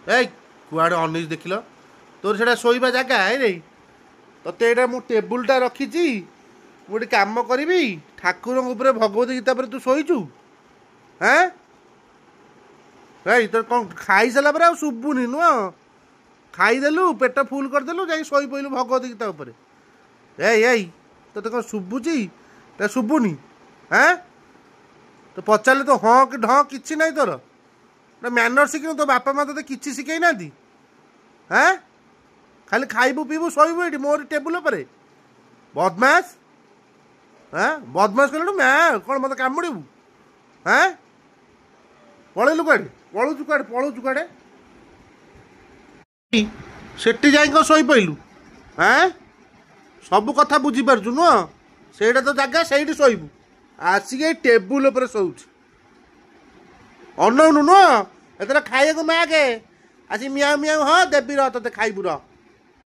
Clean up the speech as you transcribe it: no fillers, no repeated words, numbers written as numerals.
ए कुआड़े अनिज देख तोर से शोवा जगह है रे ते तो मु टेबुलटा रखी गोटे कम करी ठाकुर भगवत गीता पर तू शोचु हाँ तो कौन खाई सारा पर शुभुनि नुह खाईदेलु पेट फुल करदेलु जा शोई पड़लु भगवत गीता उपर तो कौन शुभुची शुभुनि हाँ तो पचारे तो हाँ कि ढ कि ना तोर मैनर शिखु तो बापा माँ तो किसी शिखई ना हाँ खाली खाइबू पीबू शोबू ये मोर टेबुल पर बदमाश हाँ बदमाश कलु मैं कौन मत कामुड़ू हाँ पलैलु कड़े पलौचु कड़े सेठी जा शोई पड़लु हाँ सब कथा बुझीपारु नुह से तो जगह से शोबू आसिक टेबुल पर शोच अनौनु नुह एथर खाइबा मागे आसी मियाँ मियाँ हाँ देवी रह ते खाइबू रह